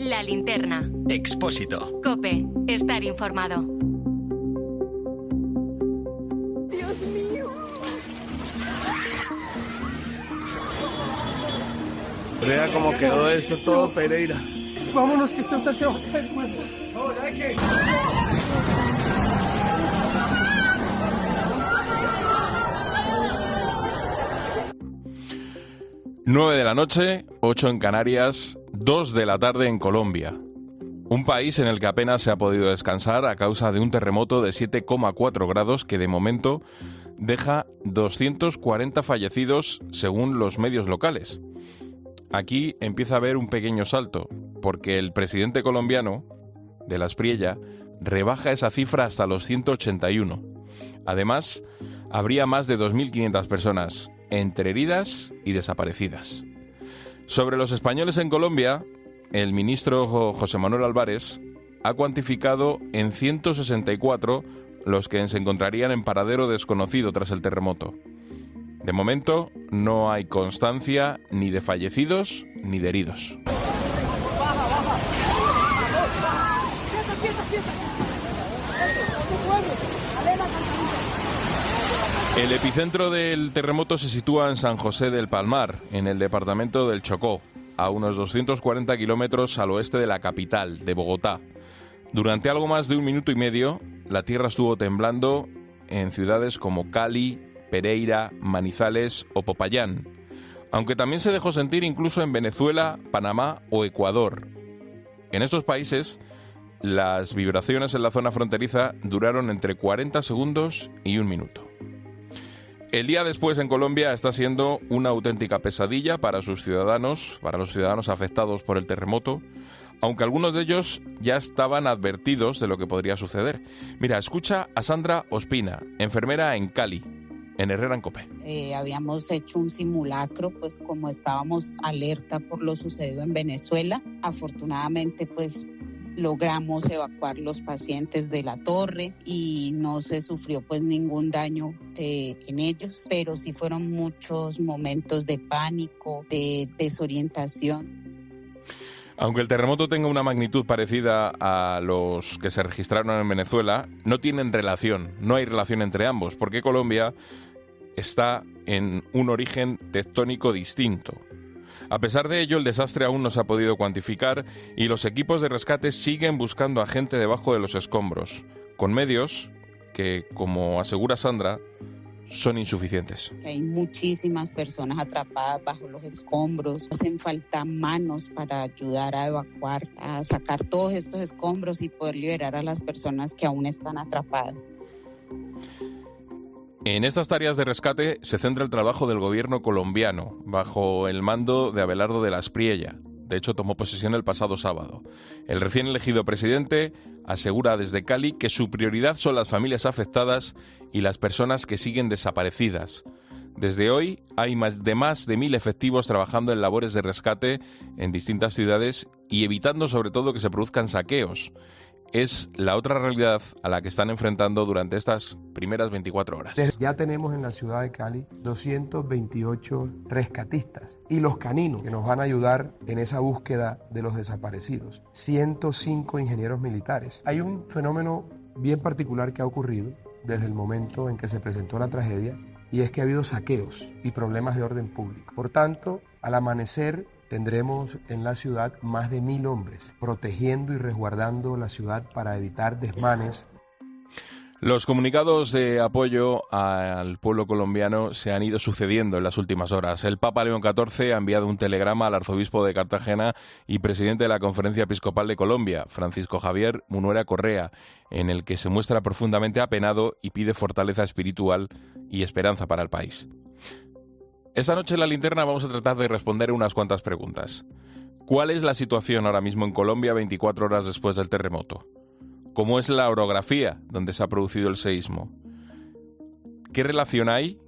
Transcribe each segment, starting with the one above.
La Linterna. Expósito. COPE. Estar informado. Dios mío. Vea cómo quedó esto todo, Pereira. Vámonos, que esto te va a caer muerto. Ahora que... 9 de la noche, 8 en Canarias, 2 de la tarde en Colombia. Un país en el que apenas se ha podido descansar a causa de un terremoto de 7,4 grados que de momento deja 240 fallecidos según los medios locales. Aquí empieza a haber un pequeño salto, porque el presidente colombiano de la Espriella rebaja esa cifra hasta los 181. Además, habría más de 2.500 personas entre heridas y desaparecidas. Sobre los españoles en Colombia, el ministro José Manuel Álvarez ha cuantificado en 164 los que se encontrarían en paradero desconocido tras el terremoto. De momento, no hay constancia ni de fallecidos ni de heridos. El epicentro del terremoto se sitúa en San José del Palmar, en el departamento del Chocó, a unos 240 kilómetros al oeste de la capital, de Bogotá. Durante algo más de 1 minuto y medio, la tierra estuvo temblando en ciudades como Cali, Pereira, Manizales o Popayán, aunque también se dejó sentir incluso en Venezuela, Panamá o Ecuador. En estos países, las vibraciones en la zona fronteriza duraron entre 40 segundos y 1 minuto. El día después en Colombia está siendo una auténtica pesadilla para los ciudadanos afectados por el terremoto, aunque algunos de ellos ya estaban advertidos de lo que podría suceder. Mira, escucha a Sandra Ospina, enfermera en Cali, en Herrera en COPE. Habíamos hecho un simulacro, pues como estábamos alerta por lo sucedido en Venezuela. Afortunadamente, pues logramos evacuar los pacientes de la torre y no se sufrió pues ningún daño en ellos, pero sí fueron muchos momentos de pánico, de desorientación. Aunque el terremoto tenga una magnitud parecida a los que se registraron en Venezuela, no tienen relación, no hay relación entre ambos, porque Colombia está en un origen tectónico distinto. A pesar de ello, el desastre aún no se ha podido cuantificar y los equipos de rescate siguen buscando a gente debajo de los escombros, con medios que, como asegura Sandra, son insuficientes. Hay muchísimas personas atrapadas bajo los escombros. Hacen falta manos para ayudar a evacuar, a sacar todos estos escombros y poder liberar a las personas que aún están atrapadas. En estas tareas de rescate se centra el trabajo del gobierno colombiano, bajo el mando de Abelardo de la Espriella. De hecho, tomó posesión el pasado sábado. El recién elegido presidente asegura desde Cali que su prioridad son las familias afectadas y las personas que siguen desaparecidas. Desde hoy hay más de 1.000 efectivos trabajando en labores de rescate en distintas ciudades y evitando sobre todo que se produzcan saqueos. Es la otra realidad a la que están enfrentando durante estas primeras 24 horas. Ya tenemos en la ciudad de Cali 228 rescatistas y los caninos que nos van a ayudar en esa búsqueda de los desaparecidos. 105 ingenieros militares. Hay un fenómeno bien particular que ha ocurrido desde el momento en que se presentó la tragedia y es que ha habido saqueos y problemas de orden público. Por tanto, al amanecer tendremos en la ciudad más de 1.000 hombres protegiendo y resguardando la ciudad para evitar desmanes. Los comunicados de apoyo al pueblo colombiano se han ido sucediendo en las últimas horas. El Papa León XIV ha enviado un telegrama al arzobispo de Cartagena y presidente de la Conferencia Episcopal de Colombia, Francisco Javier Munuera Correa, en el que se muestra profundamente apenado y pide fortaleza espiritual y esperanza para el país. Esta noche en La Linterna vamos a tratar de responder unas cuantas preguntas. ¿Cuál es la situación ahora mismo en Colombia 24 horas después del terremoto? ¿Cómo es la orografía donde se ha producido el seísmo? ¿Qué relación hay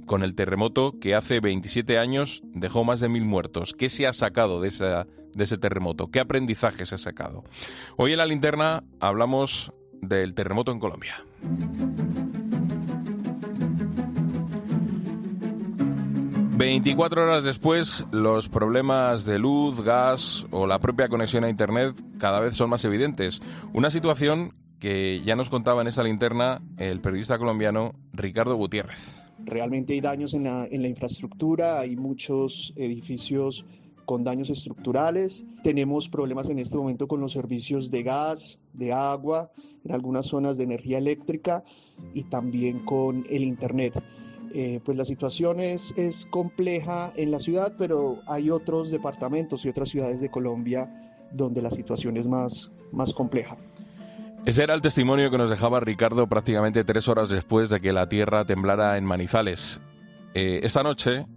con el terremoto que hace 27 años dejó más de 1.000 muertos? ¿Qué se ha sacado de ese terremoto? ¿Qué aprendizaje se ha sacado? Hoy en La Linterna hablamos del terremoto en Colombia. 24 horas después, los problemas de luz, gas o la propia conexión a Internet cada vez son más evidentes. Una situación que ya nos contaba en esta linterna el periodista colombiano Ricardo Gutiérrez. Realmente hay daños en la infraestructura, hay muchos edificios con daños estructurales. Tenemos problemas en este momento con los servicios de gas, de agua, en algunas zonas de energía eléctrica y también con el Internet. Pues la situación es compleja en la ciudad, pero hay otros departamentos y otras ciudades de Colombia donde la situación es más compleja. Ese era el testimonio que nos dejaba Ricardo prácticamente 3 horas después de que la tierra temblara en Manizales. Esta noche,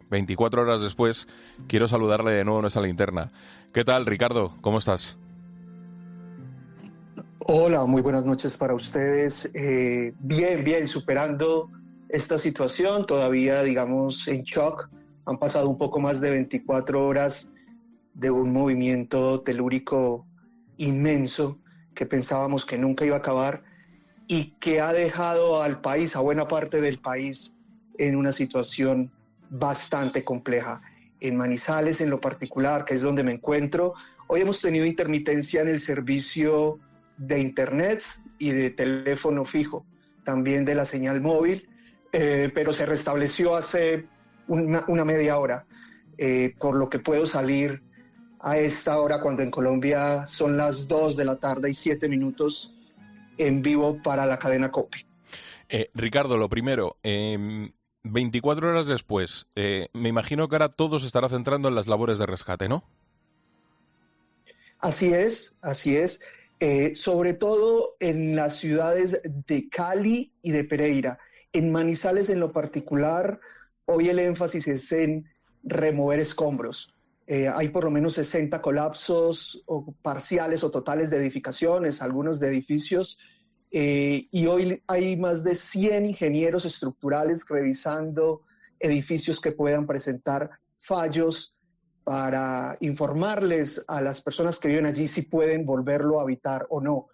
24 horas después, quiero saludarle de nuevo en esta linterna. ¿Qué tal, Ricardo? ¿Cómo estás? Hola, muy buenas noches para ustedes. Bien, superando esta situación, todavía, digamos, en shock. Han pasado un poco más de 24 horas de un movimiento telúrico inmenso que pensábamos que nunca iba a acabar y que ha dejado al país, a buena parte del país, en una situación bastante compleja. En Manizales, en lo particular, que es donde me encuentro, hoy hemos tenido intermitencia en el servicio de Internet y de teléfono fijo, también de la señal móvil, pero se restableció hace una media hora, por lo que puedo salir a esta hora cuando en Colombia son las 2:07 p.m. en vivo para la cadena COPE. Ricardo, lo primero, 24 horas después, me imagino que ahora todo se estará centrando en las labores de rescate, ¿no? Así es. Sobre todo en las ciudades de Cali y de Pereira. En Manizales en lo particular, hoy el énfasis es en remover escombros. Hay por lo menos 60 colapsos o parciales o totales de edificaciones, algunos de edificios, y hoy hay más de 100 ingenieros estructurales revisando edificios que puedan presentar fallos para informarles a las personas que viven allí si pueden volverlo a habitar o no.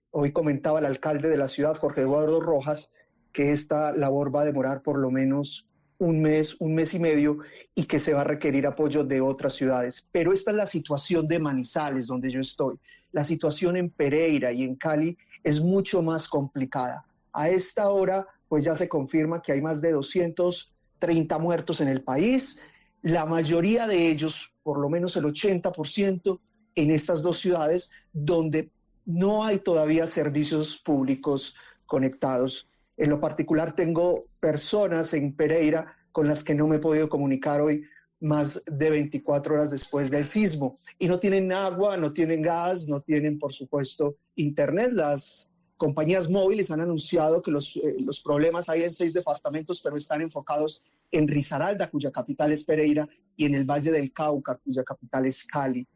Hoy comentaba el alcalde de la ciudad, Jorge Eduardo Rojas, que esta labor va a demorar por lo menos un mes y medio y que se va a requerir apoyo de otras ciudades. Pero esta es la situación de Manizales, donde yo estoy. La situación en Pereira y en Cali es mucho más complicada. A esta hora, pues ya se confirma que hay más de 230 muertos en el país, la mayoría de ellos, por lo menos el 80%, en estas dos ciudades donde no hay todavía servicios públicos conectados. En lo particular tengo personas en Pereira con las que no me he podido comunicar hoy más de 24 horas después del sismo. Y no tienen agua, no tienen gas, no tienen, por supuesto, internet. Las compañías móviles han anunciado que los problemas hay en 6 departamentos, pero están enfocados en Risaralda, cuya capital es Pereira, y en el Valle del Cauca, cuya capital es Cali.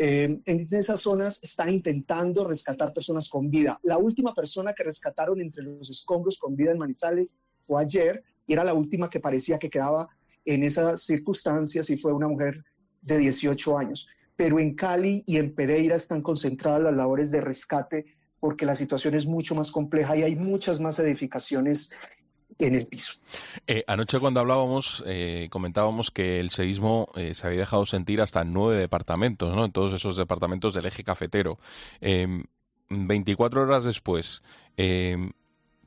En esas zonas están intentando rescatar personas con vida. La última persona que rescataron entre los escombros con vida en Manizales fue ayer, y era la última que parecía que quedaba en esas circunstancias, y fue una mujer de 18 años. Pero en Cali y en Pereira están concentradas las labores de rescate porque la situación es mucho más compleja y hay muchas más edificaciones en el piso. Anoche cuando hablábamos, comentábamos que el seísmo se había dejado sentir hasta en 9 departamentos, ¿no? En todos esos departamentos del eje cafetero. 24 horas después,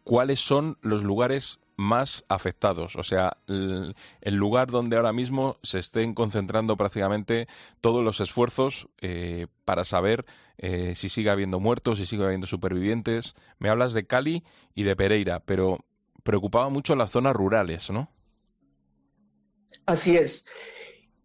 ¿cuáles son los lugares más afectados? O sea, el lugar donde ahora mismo se estén concentrando prácticamente todos los esfuerzos para saber si sigue habiendo muertos, si sigue habiendo supervivientes. Me hablas de Cali y de Pereira, pero preocupaba mucho las zonas rurales, ¿no? Así es.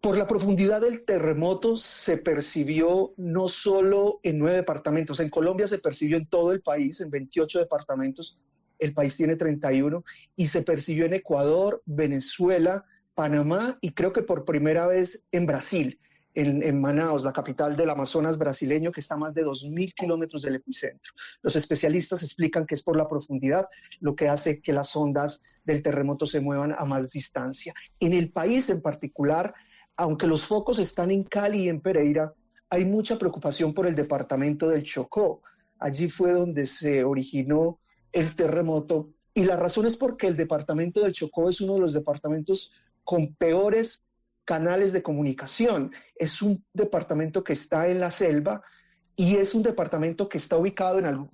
Por la profundidad del terremoto se percibió no solo en 9 departamentos, en Colombia se percibió en todo el país, en 28 departamentos, el país tiene 31, y se percibió en Ecuador, Venezuela, Panamá y creo que por primera vez en Brasil, en Manaus, la capital del Amazonas brasileño, que está a más de 2.000 kilómetros del epicentro. Los especialistas explican que es por la profundidad lo que hace que las ondas del terremoto se muevan a más distancia. En el país en particular, aunque los focos están en Cali y en Pereira, hay mucha preocupación por el departamento del Chocó. Allí fue donde se originó el terremoto, y la razón es porque el departamento del Chocó es uno de los departamentos con peores canales de comunicación. Es un departamento que está en la selva y es un departamento que está ubicado en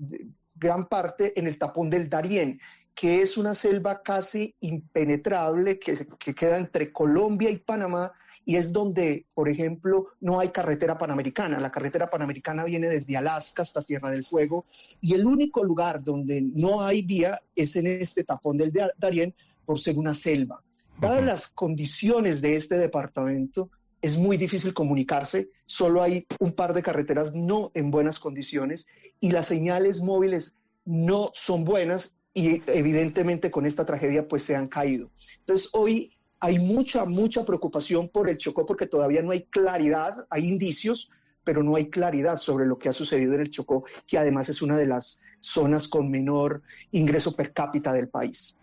gran parte en el tapón del Darién, que es una selva casi impenetrable que queda entre Colombia y Panamá, y es donde, por ejemplo, no hay carretera panamericana. La carretera panamericana viene desde Alaska hasta Tierra del Fuego, y el único lugar donde no hay vía es en este tapón del Darién, por ser una selva. Dadas las condiciones de este departamento, es muy difícil comunicarse, solo hay un par de carreteras no en buenas condiciones, y las señales móviles no son buenas, y evidentemente con esta tragedia pues se han caído. Entonces hoy hay mucha preocupación por el Chocó, porque todavía no hay claridad, hay indicios, pero no hay claridad sobre lo que ha sucedido en el Chocó, que además es una de las zonas con menor ingreso per cápita del país.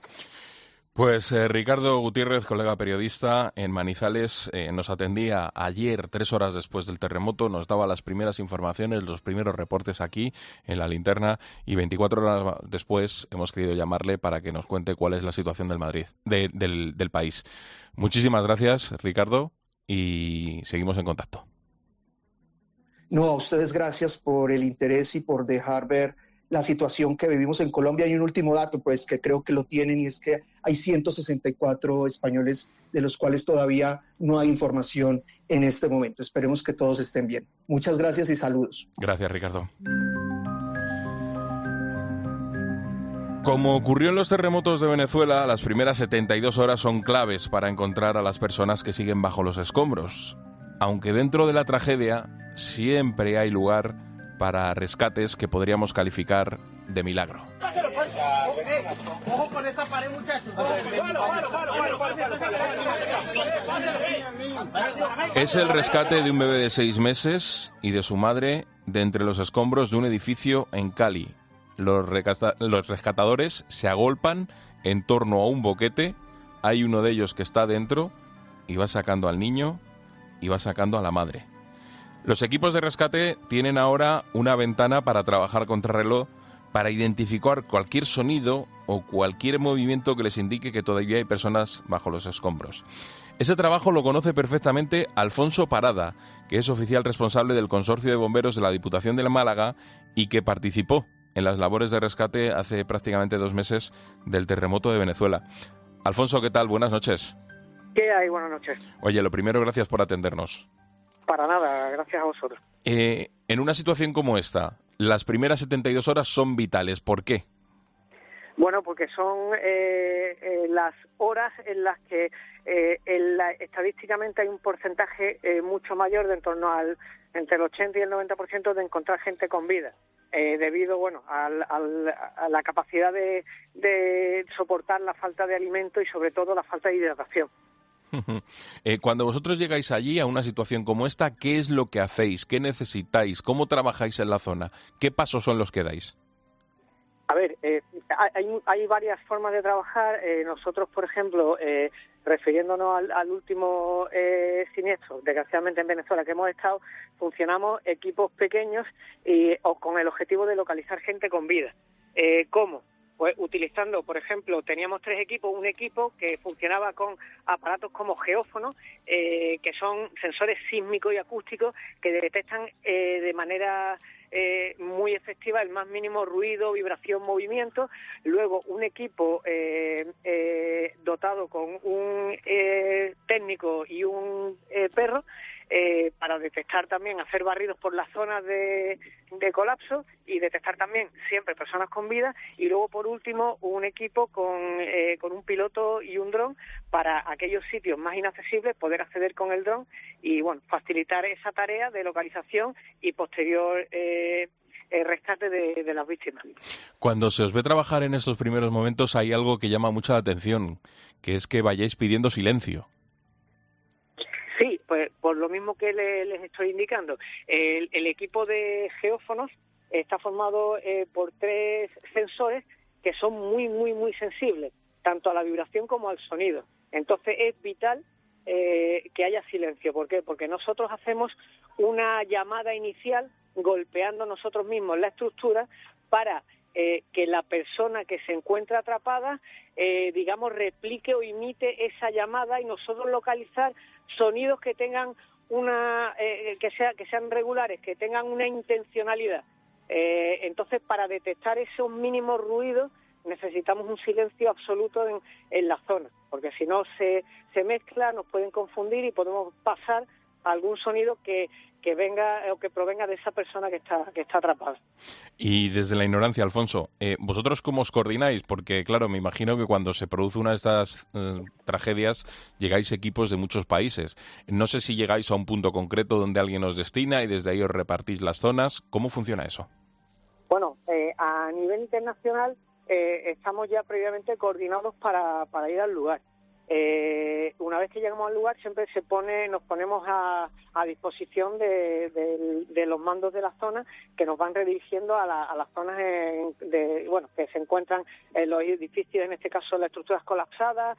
Pues Ricardo Gutiérrez, colega periodista en Manizales, nos atendía ayer, 3 horas después del terremoto, nos daba las primeras informaciones, los primeros reportes aquí en La Linterna, y 24 horas después hemos querido llamarle para que nos cuente cuál es la situación del país. Muchísimas gracias, Ricardo, y seguimos en contacto. No, a ustedes gracias por el interés y por dejar ver la situación que vivimos en Colombia. Y un último dato, pues, que creo que lo tienen, y es que hay 164 españoles de los cuales todavía no hay información en este momento. Esperemos que todos estén bien. Muchas gracias y saludos. Gracias, Ricardo. Como ocurrió en los terremotos de Venezuela, las primeras 72 horas son claves para encontrar a las personas que siguen bajo los escombros. Aunque dentro de la tragedia siempre hay lugar para rescates que podríamos calificar de milagro. Ojo con esta pared, muchachos. Es el rescate de un bebé de 6 meses y de su madre de entre los escombros de un edificio en Cali. Los rescatadores se agolpan en torno a un boquete. Hay uno de ellos que está dentro y va sacando al niño y va sacando a la madre. Los equipos de rescate tienen ahora una ventana para trabajar contrarreloj, para identificar cualquier sonido o cualquier movimiento que les indique que todavía hay personas bajo los escombros. Ese trabajo lo conoce perfectamente Alfonso Parada, que es oficial responsable del Consorcio de Bomberos de la Diputación de Málaga y que participó en las labores de rescate hace prácticamente 2 meses del terremoto de Venezuela. Alfonso, ¿qué tal? Buenas noches. ¿Qué hay? Buenas noches. Oye, lo primero, gracias por atendernos. Para nada, gracias a vosotros. En una situación como esta, las primeras 72 horas son vitales. ¿Por qué? Bueno, porque son las horas en las que estadísticamente hay un porcentaje mucho mayor, de en torno al entre el 80 y el 90% de encontrar gente con vida, debido a la capacidad de soportar la falta de alimento y sobre todo la falta de hidratación. Cuando vosotros llegáis allí a una situación como esta, ¿qué es lo que hacéis? ¿Qué necesitáis? ¿Cómo trabajáis en la zona? ¿Qué pasos son los que dais? A ver, hay varias formas de trabajar. Nosotros, por ejemplo, refiriéndonos al último siniestro, desgraciadamente en Venezuela, que hemos estado, funcionamos equipos pequeños o con el objetivo de localizar gente con vida. ¿Cómo? Pues utilizando, por ejemplo, teníamos 3 equipos, un equipo que funcionaba con aparatos como geófonos, que son sensores sísmicos y acústicos que detectan de manera muy efectiva el más mínimo ruido, vibración, movimiento. Luego un equipo dotado con un técnico y un perro para detectar también, hacer barridos por las zonas de colapso y detectar también siempre personas con vida. Y luego, por último, un equipo con un piloto y un dron para aquellos sitios más inaccesibles, poder acceder con el dron y, facilitar esa tarea de localización y posterior rescate de las víctimas. Cuando se os ve trabajar en estos primeros momentos, hay algo que llama mucho la atención, que es que vayáis pidiendo silencio. Sí, pues por lo mismo que les estoy indicando. El equipo de geófonos está formado por 3 sensores que son muy, muy, muy sensibles, tanto a la vibración como al sonido. Entonces es vital que haya silencio. ¿Por qué? Porque nosotros hacemos una llamada inicial golpeando nosotros mismos la estructura para que la persona que se encuentra atrapada, digamos, replique o imite esa llamada y nosotros localizar sonidos que tengan que sean regulares, que tengan una intencionalidad. Entonces, para detectar esos mínimos ruidos necesitamos un silencio absoluto en la zona, porque si no se mezcla, nos pueden confundir y podemos pasar a algún sonido que venga o que provenga de esa persona que está atrapada. Y desde la ignorancia, Alfonso, ¿vosotros cómo os coordináis? Porque, claro, me imagino que cuando se produce una de estas tragedias llegáis equipos de muchos países. No sé si llegáis a un punto concreto donde alguien os destina y desde ahí os repartís las zonas. ¿Cómo funciona eso? Bueno, a nivel internacional estamos ya previamente coordinados para ir al lugar. Una vez que llegamos al lugar siempre nos ponemos a disposición de los mandos de la zona que nos van redirigiendo a las zonas que se encuentran en los edificios, en este caso las estructuras colapsadas,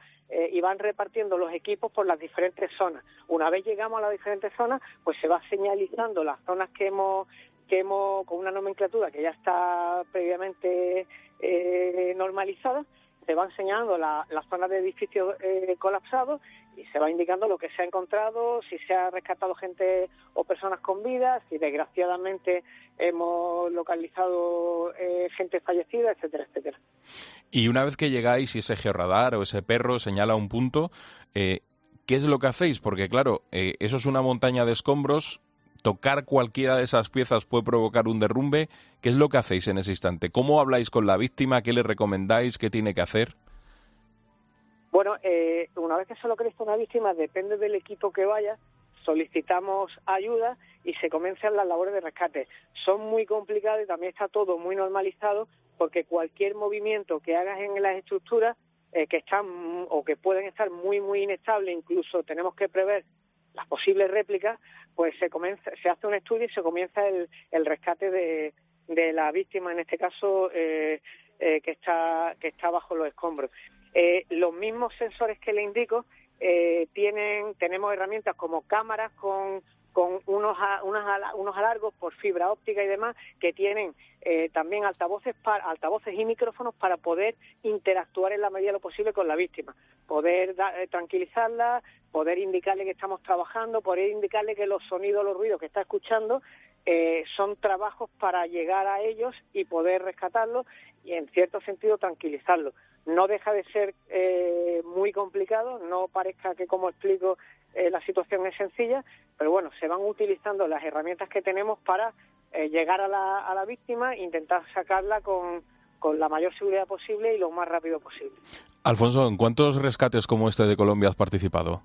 y van repartiendo los equipos por las diferentes zonas. Una vez llegamos a las diferentes zonas, pues se va señalizando las zonas que hemos con una nomenclatura que ya está previamente normalizada. Se van señalando las zonas de edificios colapsados y se va indicando lo que se ha encontrado, si se ha rescatado gente o personas con vida, si desgraciadamente hemos localizado gente fallecida, etcétera, etcétera. Y una vez que llegáis y ese georradar o ese perro señala un punto, ¿qué es lo que hacéis? Porque claro, eso es una montaña de escombros. Tocar cualquiera de esas piezas puede provocar un derrumbe. ¿Qué es lo que hacéis en ese instante? ¿Cómo habláis con la víctima? ¿Qué le recomendáis? ¿Qué tiene que hacer? Bueno, una vez que se localiza una víctima, depende del equipo que vaya, solicitamos ayuda y se comienzan las labores de rescate. Son muy complicadas y también está todo muy normalizado porque cualquier movimiento que hagas en las estructuras que están o que pueden estar muy, muy inestables, incluso tenemos que prever las posibles réplicas, pues se hace un estudio y se comienza el rescate de la víctima, en este caso que está bajo los escombros. Los mismos sensores que le indico tenemos herramientas como cámaras con unos alargos por fibra óptica y demás que tienen también altavoces y micrófonos para poder interactuar en la medida de lo posible con la víctima, poder tranquilizarla, poder indicarle que estamos trabajando, poder indicarle que los sonidos, los ruidos que está escuchando son trabajos para llegar a ellos y poder rescatarlos y en cierto sentido tranquilizarlos. No deja de ser muy complicado, no parezca que, como explico, la situación es sencilla, pero bueno, se van utilizando las herramientas que tenemos para llegar a la víctima e intentar sacarla con la mayor seguridad posible y lo más rápido posible. Alfonso, ¿en cuántos rescates como este de Colombia has participado?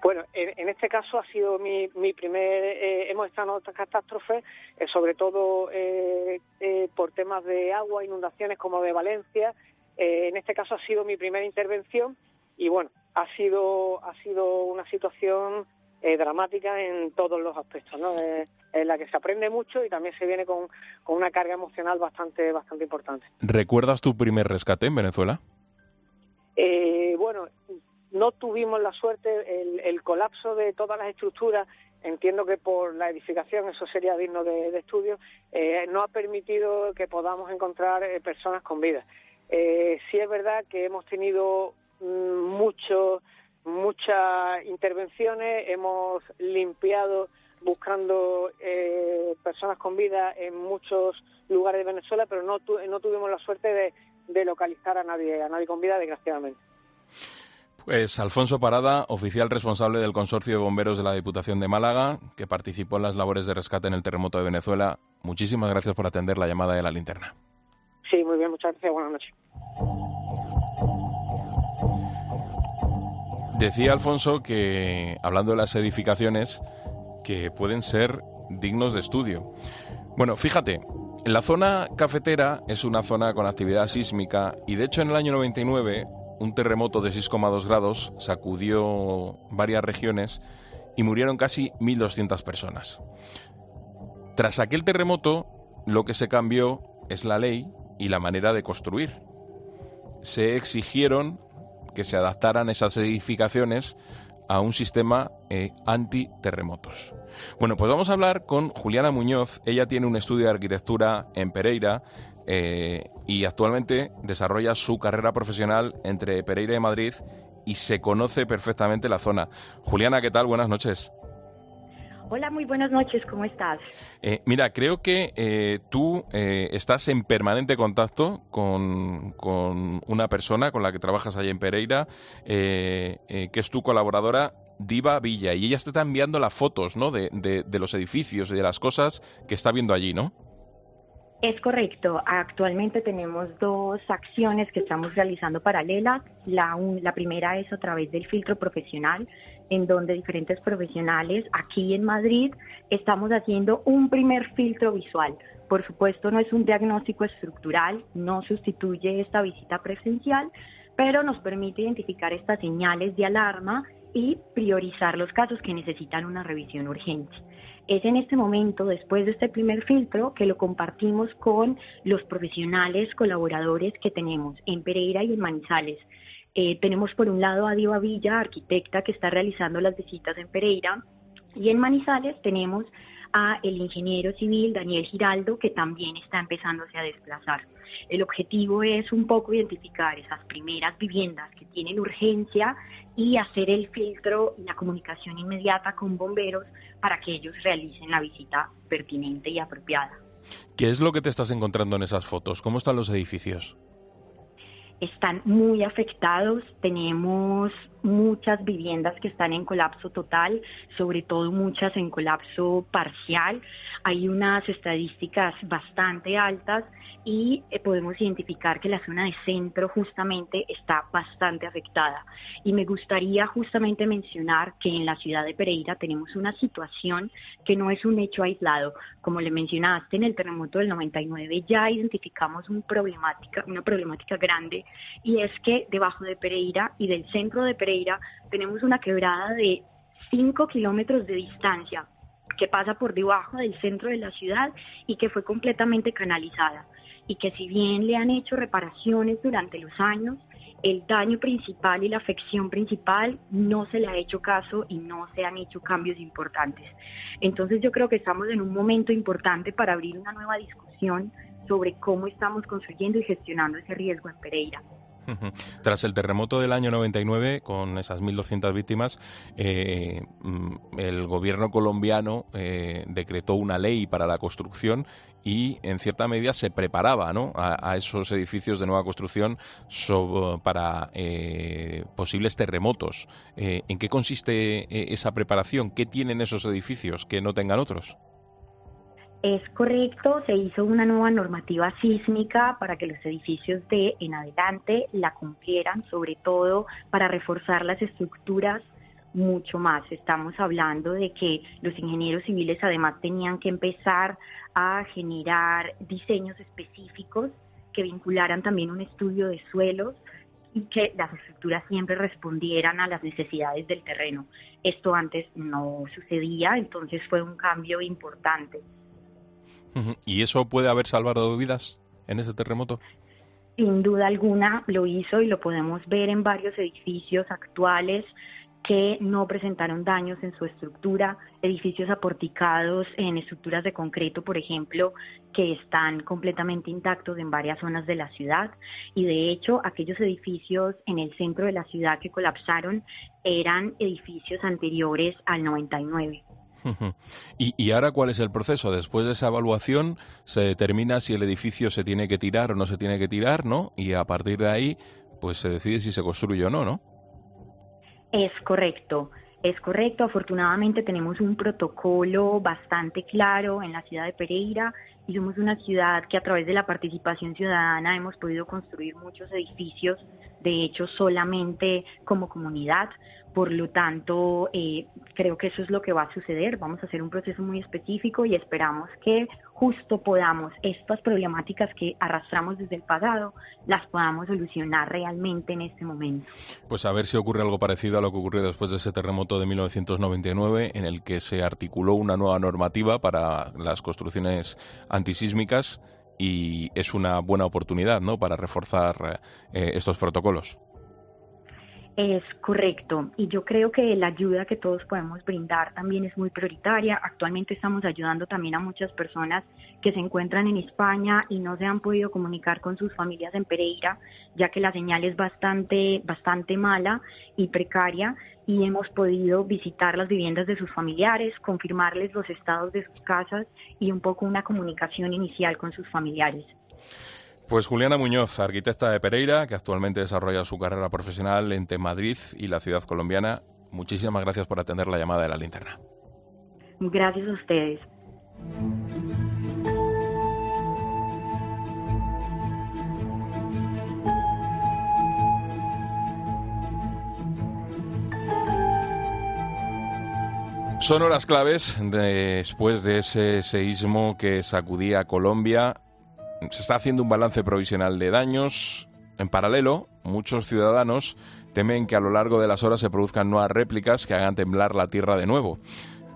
Bueno, en este caso ha sido mi primer... hemos estado en otras catástrofes, sobre todo por temas de agua, inundaciones como de Valencia. En este caso ha sido mi primera intervención y bueno, ha sido una situación dramática en todos los aspectos, ¿no? En la que se aprende mucho y también se viene con una carga emocional bastante importante. ¿¿Recuerdas tu primer rescate en Venezuela? Bueno, no tuvimos la suerte, el colapso de todas las estructuras, entiendo que por la edificación, eso sería digno de estudio, no ha permitido que podamos encontrar personas con vida. Sí es verdad que hemos tenido muchas intervenciones, hemos limpiado buscando personas con vida en muchos lugares de Venezuela, pero no tuvimos la suerte de localizar a nadie con vida, desgraciadamente. Pues Alfonso Parada, oficial responsable del Consorcio de Bomberos de la Diputación de Málaga, que participó en las labores de rescate en el terremoto de Venezuela. Muchísimas gracias por atender la llamada de La Linterna. Sí, muy bien, muchas gracias, buenas noches. Decía Alfonso que, hablando de las edificaciones, que pueden ser dignos de estudio. Bueno, fíjate, la zona cafetera es una zona con actividad sísmica y de hecho en el año 99 un terremoto de 6,2 grados sacudió varias regiones y murieron casi 1.200 personas. Tras aquel terremoto, lo que se cambió es la ley y la manera de construir. Se exigieron que se adaptaran esas edificaciones a un sistema antiterremotos. Bueno, pues vamos a hablar con Juliana Muñoz. Ella tiene un estudio de arquitectura en Pereira y actualmente desarrolla su carrera profesional entre Pereira y Madrid y se conoce perfectamente la zona. Juliana, ¿qué tal? Buenas noches. Hola, muy buenas noches, ¿cómo estás? Mira, creo que tú estás en permanente contacto con una persona con la que trabajas allá en Pereira, que es tu colaboradora, Diva Villa, y ella te está enviando las fotos, ¿no?, de los edificios y de las cosas que está viendo allí, ¿no? Es correcto. Actualmente tenemos dos acciones que estamos realizando paralelas. La primera es a través del filtro profesional, en donde diferentes profesionales aquí en Madrid estamos haciendo un primer filtro visual. Por supuesto, no es un diagnóstico estructural, no sustituye esta visita presencial, pero nos permite identificar estas señales de alarma y priorizar los casos que necesitan una revisión urgente. Es en este momento, después de este primer filtro, que lo compartimos con los profesionales colaboradores que tenemos en Pereira y en Manizales. Tenemos por un lado a Diva Villa, arquitecta, que está realizando las visitas en Pereira, y en Manizales tenemos a el ingeniero civil Daniel Giraldo, que también está empezándose a desplazar. El objetivo es un poco identificar esas primeras viviendas que tienen urgencia y hacer el filtro y la comunicación inmediata con bomberos para que ellos realicen la visita pertinente y apropiada. ¿Qué es lo que te estás encontrando en esas fotos? ¿Cómo están los edificios? Están muy afectados, tenemos muchas viviendas que están en colapso total, sobre todo muchas en colapso parcial. Hay unas estadísticas bastante altas y podemos identificar que la zona de centro justamente está bastante afectada. Y me gustaría justamente mencionar que en la ciudad de Pereira tenemos una situación que no es un hecho aislado. Como le mencionaste, en el terremoto del 99 ya identificamos una problemática grande, y es que debajo de Pereira y del centro de Pereira tenemos una quebrada de 5 kilómetros de distancia que pasa por debajo del centro de la ciudad y que fue completamente canalizada, y que si bien le han hecho reparaciones durante los años, el daño principal y la afección principal no se le ha hecho caso y no se han hecho cambios importantes. Entonces yo creo que estamos en un momento importante para abrir una nueva discusión sobre cómo estamos construyendo y gestionando ese riesgo en Pereira. Tras el terremoto del año 99, con esas 1.200 víctimas, el gobierno colombiano decretó una ley para la construcción y, en cierta medida, se preparaba, ¿no?, a esos edificios de nueva construcción para posibles terremotos. ¿En qué consiste esa preparación? ¿Qué tienen esos edificios que no tengan otros? Es correcto, se hizo una nueva normativa sísmica para que los edificios de en adelante la cumplieran, sobre todo para reforzar las estructuras mucho más. Estamos hablando de que los ingenieros civiles además tenían que empezar a generar diseños específicos que vincularan también un estudio de suelos y que las estructuras siempre respondieran a las necesidades del terreno. Esto antes no sucedía, entonces fue un cambio importante. ¿Y eso puede haber salvado vidas en ese terremoto? Sin duda alguna lo hizo, y lo podemos ver en varios edificios actuales que no presentaron daños en su estructura, edificios aporticados en estructuras de concreto, por ejemplo, que están completamente intactos en varias zonas de la ciudad, y de hecho aquellos edificios en el centro de la ciudad que colapsaron eran edificios anteriores al 99. ¿Y ahora cuál es el proceso? Después de esa evaluación se determina si el edificio se tiene que tirar o no se tiene que tirar, ¿no? Y a partir de ahí pues se decide si se construye o no, ¿no? Es correcto. Afortunadamente tenemos un protocolo bastante claro en la ciudad de Pereira y somos una ciudad que a través de la participación ciudadana hemos podido construir muchos edificios, de hecho solamente como comunidad. Por lo tanto, creo que eso es lo que va a suceder. Vamos a hacer un proceso muy específico y esperamos que justo podamos, estas problemáticas que arrastramos desde el pasado, las podamos solucionar realmente en este momento. Pues a ver si ocurre algo parecido a lo que ocurrió después de ese terremoto de 1999, en el que se articuló una nueva normativa para las construcciones antisísmicas, y es una buena oportunidad, ¿no?, para reforzar estos protocolos. Es correcto, y yo creo que la ayuda que todos podemos brindar también es muy prioritaria. Actualmente estamos ayudando también a muchas personas que se encuentran en España y no se han podido comunicar con sus familias en Pereira, ya que la señal es bastante mala y precaria, y hemos podido visitar las viviendas de sus familiares, confirmarles los estados de sus casas y un poco una comunicación inicial con sus familiares. Pues Juliana Muñoz, arquitecta de Pereira, que actualmente desarrolla su carrera profesional entre Madrid y la ciudad colombiana. Muchísimas gracias por atender la llamada de La Linterna. Gracias a ustedes. Son horas claves después de ese seísmo que sacudía Colombia. Se está haciendo un balance provisional de daños. En paralelo, muchos ciudadanos temen que a lo largo de las horas se produzcan nuevas réplicas que hagan temblar la tierra de nuevo.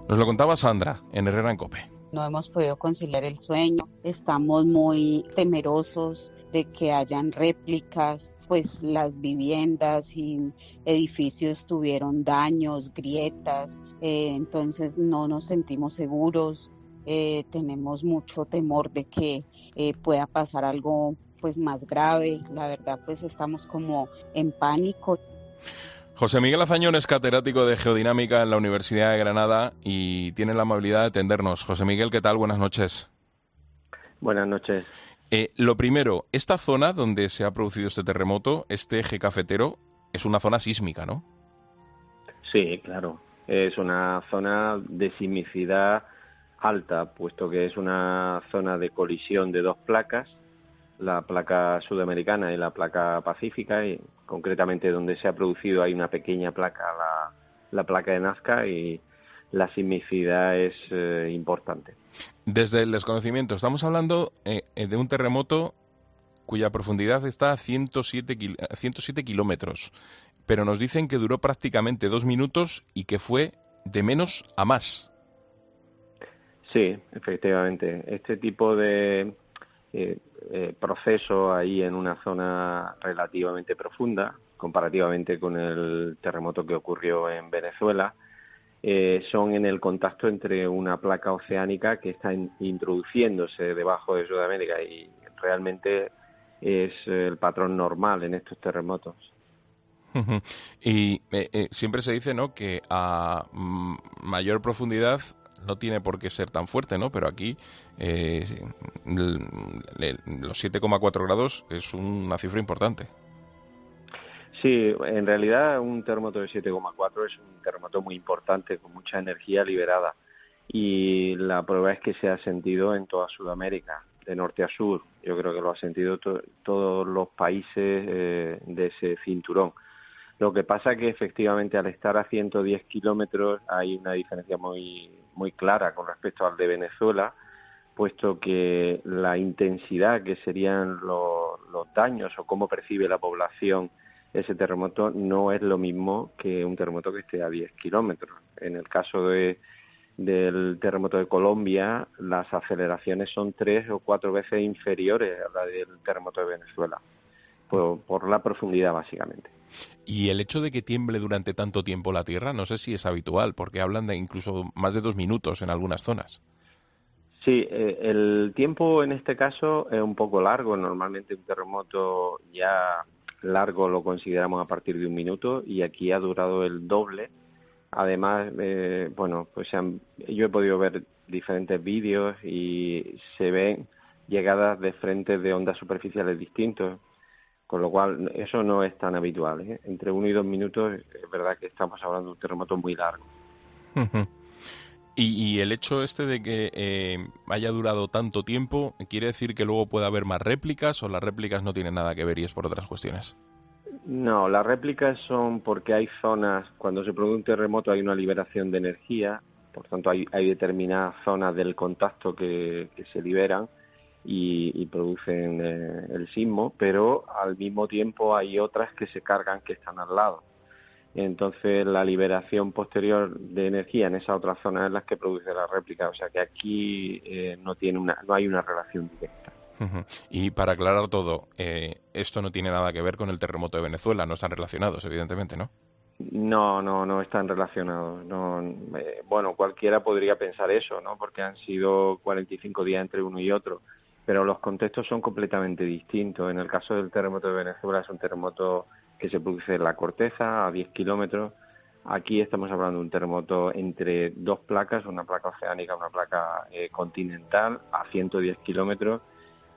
Nos lo contaba Sandra en Herrera en COPE. No hemos podido conciliar el sueño, estamos muy temerosos de que hayan réplicas, pues las viviendas y edificios tuvieron daños, grietas, entonces no nos sentimos seguros. Tenemos mucho temor de que pueda pasar algo pues más grave. La verdad pues estamos como en pánico. José Miguel Azañón es catedrático de Geodinámica en la Universidad de Granada y tiene la amabilidad de atendernos. José Miguel, ¿qué tal? Buenas noches. Buenas noches. Lo primero, esta zona donde se ha producido este terremoto, este eje cafetero, es una zona sísmica, ¿no? Sí, claro. Es una zona de sismicidad alta, puesto que es una zona de colisión de dos placas, la placa sudamericana y la placa pacífica, y concretamente donde se ha producido hay una pequeña placa, la placa de Nazca, y la sismicidad es importante. Desde el desconocimiento, estamos hablando de un terremoto cuya profundidad está a 107 kilómetros, pero nos dicen que duró prácticamente 2 minutos y que fue de menos a más. Sí, efectivamente. Este tipo de proceso ahí en una zona relativamente profunda, comparativamente con el terremoto que ocurrió en Venezuela, son en el contacto entre una placa oceánica que está introduciéndose debajo de Sudamérica, y realmente es el patrón normal en estos terremotos. Y siempre se dice, ¿no?, que a mayor profundidad no tiene por qué ser tan fuerte, ¿no? Pero aquí los 7,4 grados es una cifra importante. Sí, en realidad un terremoto de 7,4 es un terremoto muy importante, con mucha energía liberada. Y la prueba es que se ha sentido en toda Sudamérica, de norte a sur. Yo creo que lo ha sentido todos los países de ese cinturón. Lo que pasa que efectivamente al estar a 110 kilómetros hay una diferencia muy clara con respecto al de Venezuela, puesto que la intensidad que serían los daños o cómo percibe la población ese terremoto no es lo mismo que un terremoto que esté a 10 kilómetros. En el caso del terremoto de Colombia, las aceleraciones son 3 o 4 veces inferiores a la del terremoto de Venezuela, por la profundidad básicamente. Y el hecho de que tiemble durante tanto tiempo la Tierra, no sé si es habitual, porque hablan de incluso más de 2 minutos en algunas zonas. Sí, el tiempo en este caso es un poco largo. Normalmente un terremoto ya largo lo consideramos a partir de 1 minuto, y aquí ha durado el doble. Además, yo he podido ver diferentes vídeos y se ven llegadas de frentes de ondas superficiales distintos, con lo cual eso no es tan habitual, ¿eh? Entre 1 y 2 minutos es verdad que estamos hablando de un terremoto muy largo. Y el hecho este de que haya durado tanto tiempo, ¿quiere decir que luego puede haber más réplicas, o las réplicas no tienen nada que ver y es por otras cuestiones? No, las réplicas son porque hay zonas, cuando se produce un terremoto hay una liberación de energía, por tanto hay determinadas zonas del contacto que se liberan y producen el sismo, pero al mismo tiempo hay otras que se cargan, que están al lado. Entonces la liberación posterior de energía en esa otra zona es la que produce la réplica, o sea que aquí no hay una relación directa. Y para aclarar todo, esto no tiene nada que ver con el terremoto de Venezuela, no están relacionados, evidentemente, ¿no? No están relacionados. Bueno, cualquiera podría pensar eso, ¿no? Porque han sido 45 días entre uno y otro, pero los contextos son completamente distintos. En el caso del terremoto de Venezuela es un terremoto que se produce en la corteza, a 10 kilómetros. Aquí estamos hablando de un terremoto entre dos placas, una placa oceánica, una placa continental, a 110 kilómetros.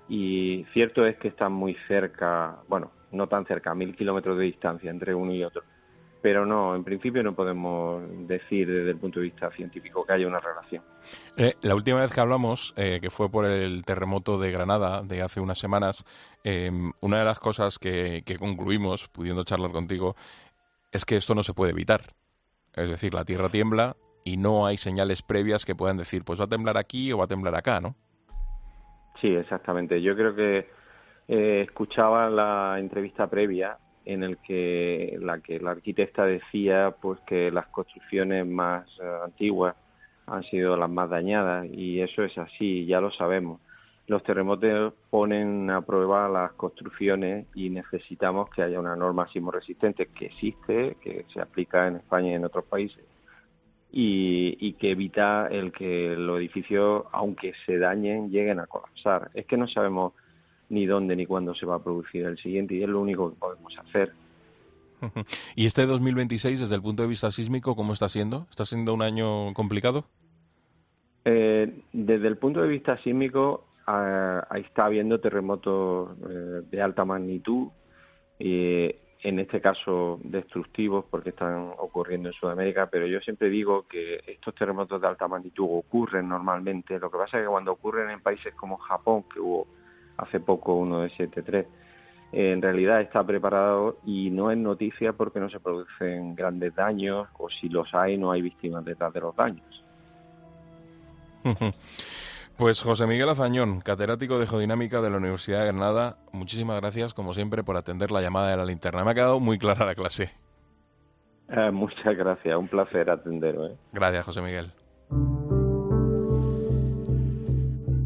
Y cierto es que están muy cerca, bueno, no tan cerca, a 1000 kilómetros de distancia entre uno y otro. Pero no, en principio no podemos decir desde el punto de vista científico que haya una relación. La última vez que hablamos, que fue por el terremoto de Granada de hace unas semanas, una de las cosas que concluimos, pudiendo charlar contigo, es que esto no se puede evitar. Es decir, la tierra tiembla y no hay señales previas que puedan decir, pues va a temblar aquí o va a temblar acá, ¿no? Sí, exactamente. Yo creo que escuchaba la entrevista previa en el que la arquitecta decía pues que las construcciones más antiguas han sido las más dañadas, y eso es así, ya lo sabemos. Los terremotos ponen a prueba las construcciones y necesitamos que haya una norma sismorresistente que existe, que se aplica en España y en otros países, y que evita el que los edificios, aunque se dañen, lleguen a colapsar. Es que no sabemos ni dónde ni cuándo se va a producir el siguiente, y es lo único que podemos hacer. ¿Y este 2026, desde el punto de vista sísmico, cómo está siendo? ¿Está siendo un año complicado? Desde el punto de vista sísmico, está habiendo terremotos de alta magnitud, en este caso destructivos, porque están ocurriendo en Sudamérica, pero yo siempre digo que estos terremotos de alta magnitud ocurren normalmente. Lo que pasa es que cuando ocurren en países como Japón, que hubo hace poco uno de 7.3, en realidad está preparado y no es noticia porque no se producen grandes daños, o si los hay, no hay víctimas detrás de los daños. Pues José Miguel Azañón, catedrático de Geodinámica de la Universidad de Granada, muchísimas gracias, como siempre, por atender la llamada de la linterna. Me ha quedado muy clara la clase. Muchas gracias, un placer atenderos. Gracias, José Miguel.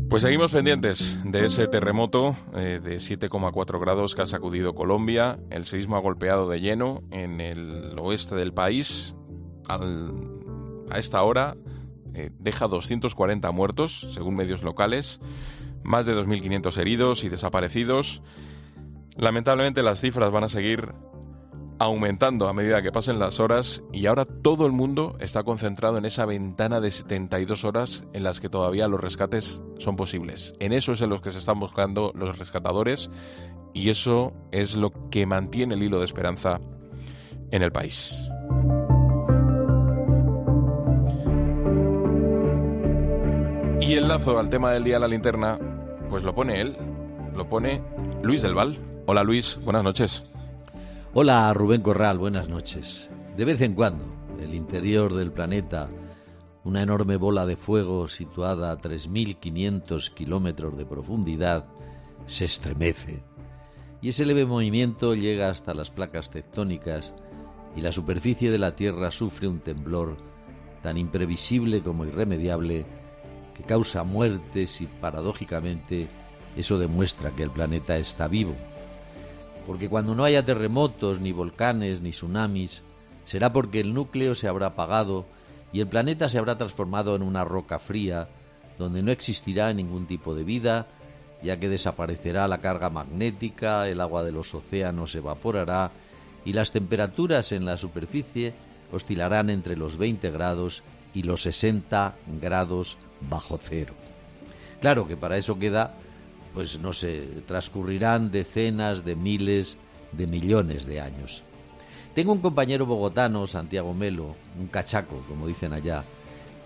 Pues seguimos pendientes de ese terremoto de 7,4 grados que ha sacudido Colombia. El sismo ha golpeado de lleno en el oeste del país. A esta hora deja 240 muertos, según medios locales, más de 2.500 heridos y desaparecidos. Lamentablemente las cifras van a seguir aumentando a medida que pasen las horas, y ahora todo el mundo está concentrado en esa ventana de 72 horas en las que todavía los rescates son posibles. En eso es en lo que se están buscando los rescatadores, y eso es lo que mantiene el hilo de esperanza en el país. Y el lazo al tema del día de la linterna, pues lo pone él, lo pone Luis del Val. Hola Luis, buenas noches. Hola Rubén Corral, buenas noches. De vez en cuando, el interior del planeta, una enorme bola de fuego situada a 3.500 kilómetros de profundidad, se estremece. Y ese leve movimiento llega hasta las placas tectónicas y la superficie de la Tierra sufre un temblor tan imprevisible como irremediable que causa muertes, y paradójicamente eso demuestra que el planeta está vivo. Porque cuando no haya terremotos, ni volcanes, ni tsunamis, será porque el núcleo se habrá apagado y el planeta se habrá transformado en una roca fría, donde no existirá ningún tipo de vida, ya que desaparecerá la carga magnética, el agua de los océanos se evaporará y las temperaturas en la superficie oscilarán entre los 20 grados y los 60 grados bajo cero. Claro que para eso queda, pues no sé, transcurrirán decenas de miles de millones de años. Tengo un compañero bogotano, Santiago Melo, un cachaco, como dicen allá,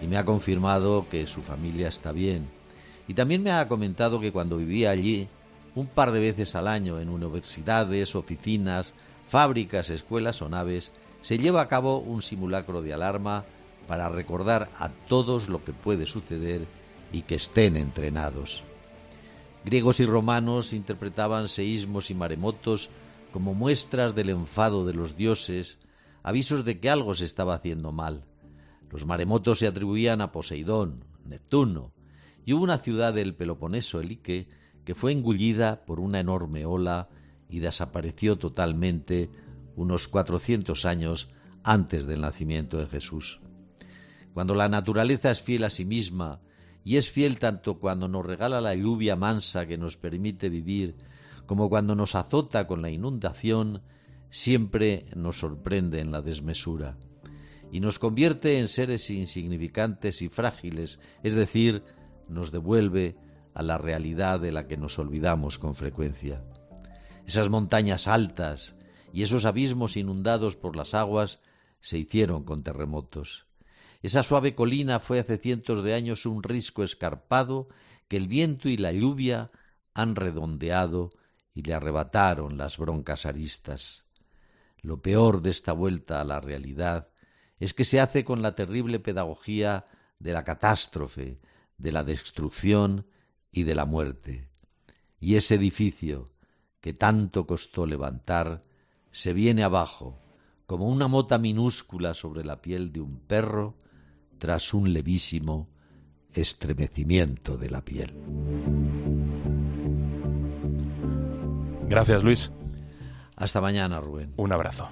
y me ha confirmado que su familia está bien. Y también me ha comentado que cuando vivía allí, un par de veces al año, en universidades, oficinas, fábricas, escuelas o naves, se lleva a cabo un simulacro de alarma para recordar a todos lo que puede suceder y que estén entrenados. Griegos y romanos interpretaban seísmos y maremotos como muestras del enfado de los dioses, avisos de que algo se estaba haciendo mal. Los maremotos se atribuían a Poseidón, Neptuno, y hubo una ciudad del Peloponeso, Elike, que fue engullida por una enorme ola y desapareció totalmente unos 400 años antes del nacimiento de Jesús. Cuando la naturaleza es fiel a sí misma, y es fiel tanto cuando nos regala la lluvia mansa que nos permite vivir, como cuando nos azota con la inundación, siempre nos sorprende en la desmesura y nos convierte en seres insignificantes y frágiles, es decir, nos devuelve a la realidad de la que nos olvidamos con frecuencia. Esas montañas altas y esos abismos inundados por las aguas se hicieron con terremotos. Esa suave colina fue hace cientos de años un risco escarpado que el viento y la lluvia han redondeado y le arrebataron las broncas aristas. Lo peor de esta vuelta a la realidad es que se hace con la terrible pedagogía de la catástrofe, de la destrucción y de la muerte. Y ese edificio que tanto costó levantar se viene abajo como una mota minúscula sobre la piel de un perro tras un levísimo estremecimiento de la piel. Gracias, Luis. Hasta mañana, Rubén. Un abrazo.